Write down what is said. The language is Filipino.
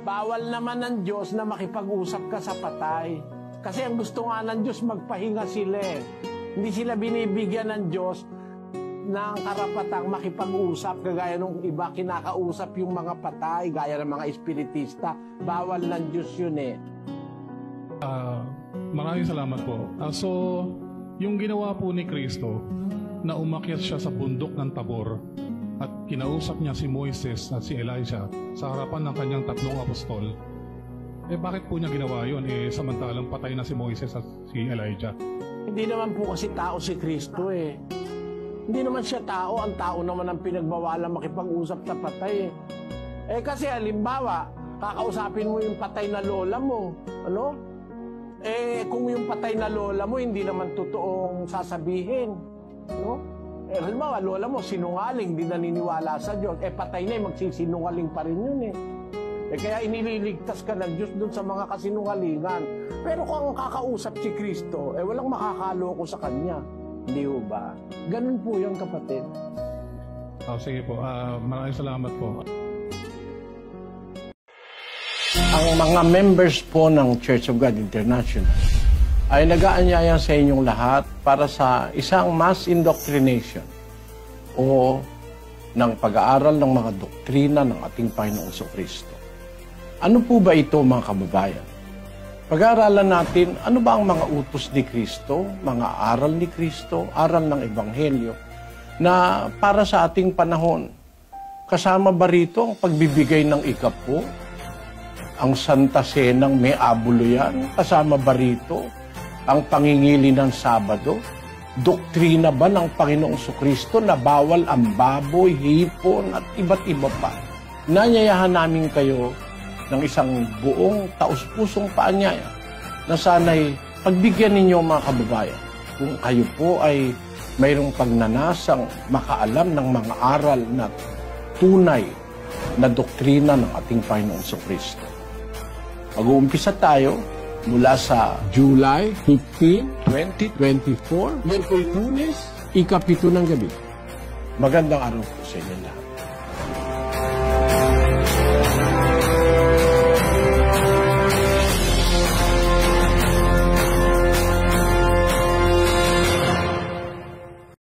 Bawal naman ng Diyos na makipag-usap ka sa patay. Kasi ang gusto nga ng Diyos, magpahinga sila eh. Hindi sila binibigyan ng Diyos ng karapatang makipag-usap. Kagaya nung iba, kinakausap yung mga patay, gaya ng mga espiritista. Bawal ng Diyos yun eh. Maraming salamat po. So, yung ginawa po ni Kristo, na umakyat siya sa bundok ng Tabor at kinausap niya si Moises at si Elijah sa harapan ng kanyang tatlong apostol, bakit po niya ginawa yun? Samantalang patay na si Moises at si Elijah. Hindi naman po kasi tao si Kristo eh. Hindi naman siya tao. Ang tao naman ang pinagbawalan makipag-usap sa patay eh. Kasi halimbawa, kakausapin mo yung patay na lola mo. Ano? Kung yung patay na lola mo, hindi naman totoong sasabihin. No? Halimbawa, lola mo, sinungaling, di naniniwala sa Diyos. Patay na, magsisinungaling pa rin yun eh. Kaya inililigtas ka ng Diyos dun sa mga kasinungalingan. Pero kung ang kakausap si Kristo, walang makakaloko sa Kanya. Hindi ho ba? Ganun po yun, kapatid. Sige po. Maraming salamat po. Ang mga members po ng Church of God International ay nag-aanyaya sa inyong lahat para sa isang mass indoctrination o ng pag-aaral ng mga doktrina ng ating Panginoong Kristo. Ano po ba ito, mga kababayan? Pag-aaralan natin, ano ba ang mga utos ni Kristo, mga aral ni Kristo, aral ng Ebanghelyo, na para sa ating panahon. Kasama ba rito ang pagbibigay ng ikapo? Ang Santa Senang may abulo yan? Kasama ba rito ang pangingili ng Sabado? Doktrina ba ng Panginoong Kristo na bawal ang baboy, hipon at iba't iba pa? Nanyayahan namin kayo ng isang buong taus-pusong paanyaya na sana'y pagbigyan ninyo, mga kababayan, kung kayo po ay mayroong pagnanasang makaalam ng mga aral na tunay na doktrina ng ating Panginoong Kristo. Mag-uumpisa tayo mula sa July 15, 2024, Lunes, ika-7 ng gabi. Magandang araw po sa inyo lahat.